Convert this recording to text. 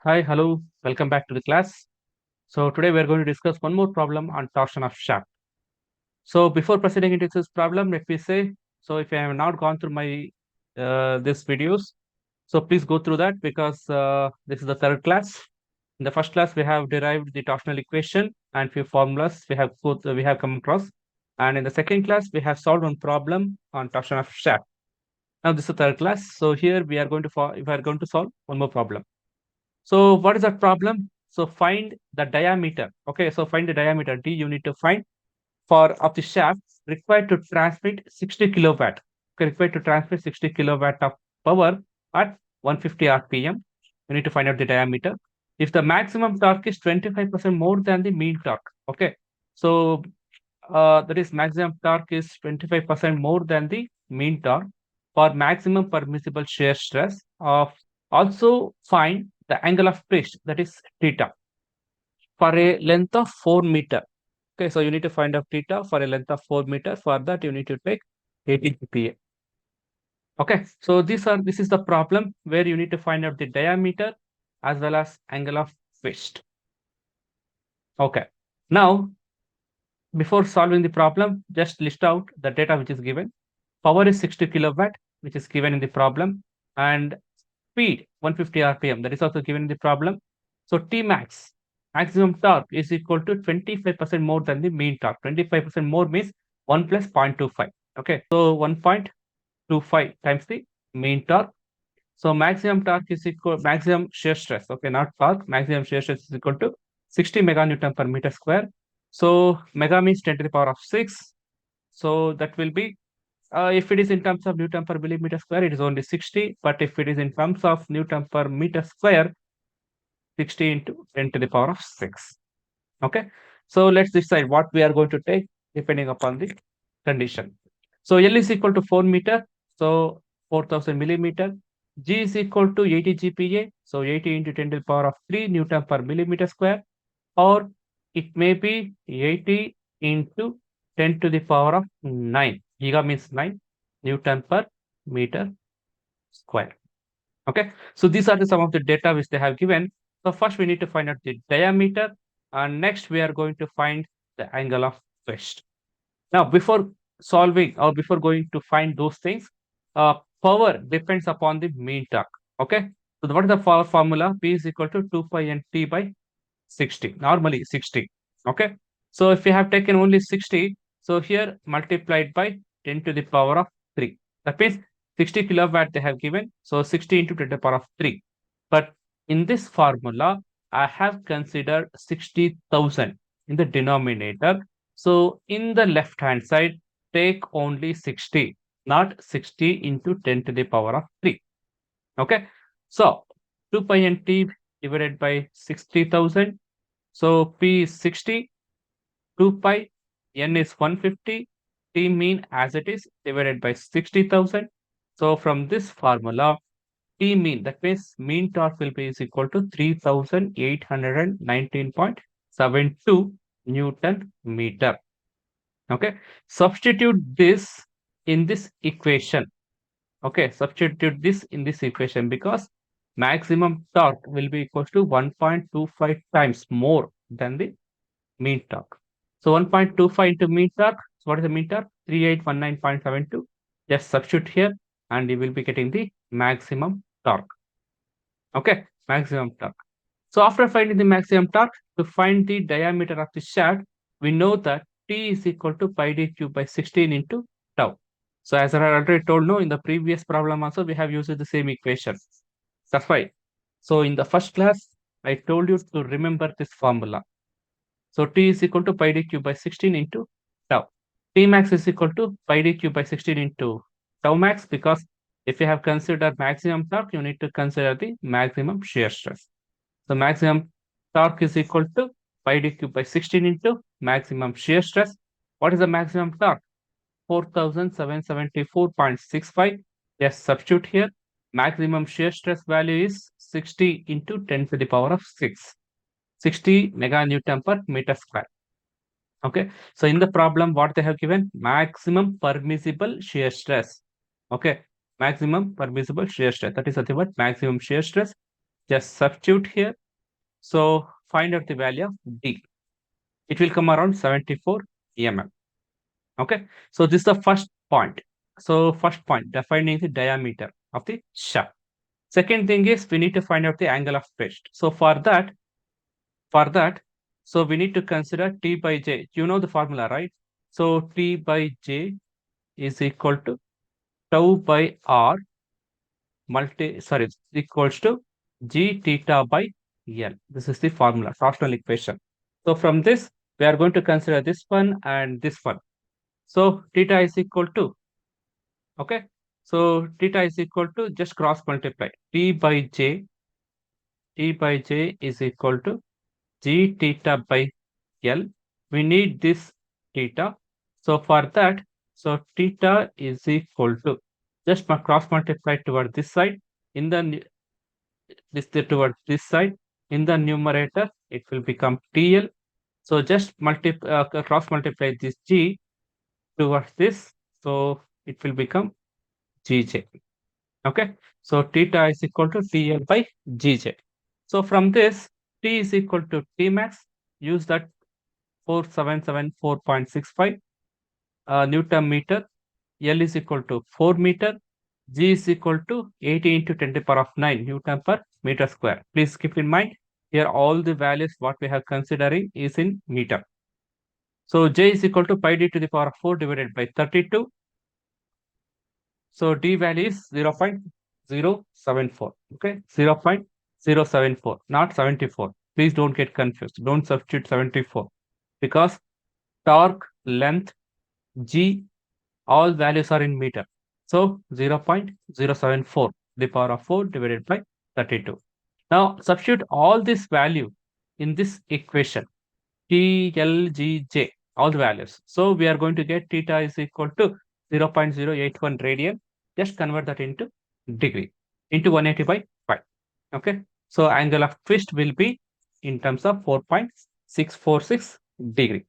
Hi, hello, welcome back to the class. So today we are going to discuss one more problem on torsion of shaft. So before proceeding into this problem, let me say, so if you have not gone through my this videos, so please go through that because this is the third class. In the first class, we have derived the torsional equation and few formulas we have come across. And in the second class, we have solved one problem on torsion of shaft. Now this is the third class. So here we are going to solve one more problem. So what is that problem? So find the diameter. Okay, so find the diameter D you need to find for of the shaft required to transmit 60 kilowatt. Okay, required to transmit 60 kilowatt of power at 150 RPM. You need to find out the diameter. If the maximum torque is 25% more than the mean torque. Okay, so that is maximum torque is 25% more than the mean torque for maximum permissible shear stress of also find the angle of twist that is theta for a length of 4 meter. Okay, so you need to find out theta for a length of 4 meter. For that, you need to take 80 GPa. Okay, so this is the problem where you need to find out the diameter as well as angle of twist. Okay, now before solving the problem, just list out the data which is given. Power is 60 kilowatt, which is given in the problem, and speed 150 RPM, that is also given in the problem. So T max, maximum torque, is equal to 25% more than the mean torque. 25% more means 1 plus 0.25. Okay, so 1.25 times the mean torque. So maximum torque is equal maximum shear stress. Okay, not torque. Maximum shear stress is equal to 60 meganewton per meter square. So mega means 10 to the power of 6. So that will be if it is in terms of Newton per millimeter square, it is only 60. But if it is in terms of Newton per meter square, 60 into 10 to the power of 6. Okay. So let's decide what we are going to take depending upon the condition. So L is equal to 4 meter. So 4000 millimeter. G is equal to 80 GPa. So 80 into 10 to the power of 3 Newton per millimeter square. Or it may be 80 into 10 to the power of 9. Giga means 9 Newton per meter square. Okay, so these are the some of the data which they have given. So first we need to find out the diameter, and next we are going to find the angle of twist. Now, before solving or before going to find those things, power depends upon the mean torque. Okay, so what is the formula? P is equal to 2 pi n T by 60, normally 60. Okay, so if you have taken only 60, so here multiplied by 10 to the power of 3. That means 60 kilowatt they have given. So 60 into 10 to the power of 3. But in this formula, I have considered 60,000 in the denominator. So in the left hand side, take only 60, not 60 into 10 to the power of 3. Okay, so 2 pi n t divided by 60,000. So P is 60, 2 pi, N is 150, T mean as it is divided by 60,000. So from this formula, T mean, that means mean torque will be is equal to 3819.72 Newton meter. Okay, substitute this in this equation. Okay, substitute this in this equation because maximum torque will be equal to 1.25 times more than the mean torque. So 1.25 into mean torque. So what is the mean torque? 3819.72. Just substitute here and you will be getting the maximum torque. Okay, maximum torque. So after finding the maximum torque, to find the diameter of the shaft, we know that T is equal to pi d cube by 16 into tau. So as I already told no, in the previous problem also, we have used the same equation. That's why. So in the first class, I told you to remember this formula. So T is equal to pi d cube by 16 into tau. T max is equal to pi d cube by 16 into tau max because if you have considered maximum torque, you need to consider the maximum shear stress. So maximum torque is equal to pi d cube by 16 into maximum shear stress. What is the maximum torque? 4774.65. Yes, substitute here. Maximum shear stress value is 60 into 10 to the power of 6. 60 meganewton per meter square. Okay, so in the problem, what they have given? Maximum permissible shear stress. Okay, maximum permissible shear stress. That is nothing but maximum shear stress. Just substitute here. So find out the value of D. It will come around 74 mm. Okay. So this is the first point. So first point, defining the diameter of the shaft. Second thing is we need to find out the angle of twist. So for that, so we need to consider T by J. You know the formula, right? So T by J is equal to tau by R equals to G theta by L. This is the formula, torsional equation. So from this, we are going to consider this one and this one. So theta is equal to, okay. So theta is equal to just cross multiply. T by J is equal to G theta by L. We need this theta. So for that, so theta is equal to just cross multiply toward this side. In the towards this side. In the numerator, it will become TL. So just cross multiply this G towards this. So it will become GJ. Okay. So theta is equal to TL by GJ. So from this, T is equal to T max. Use that 4774.65 Newton meter. L is equal to 4 meter. G is equal to 80 into 10 to the power of 9 Newton per meter square. Please keep in mind, here all the values what we have considering is in meter. So J is equal to pi d to the power of 4 divided by 32. So D value is 0.074. Okay, 0.074, not 74. Please don't get confused. Don't substitute 74 because torque, length, G, all values are in meter. So 0.074, the power of 4 divided by 32. Now substitute all this value in this equation. T, L, G, J, all the values. So we are going to get theta is equal to 0.081 radian. Just convert that into degree, into 180 by 5. Okay. So angle of twist will be in terms of 4.646 degree.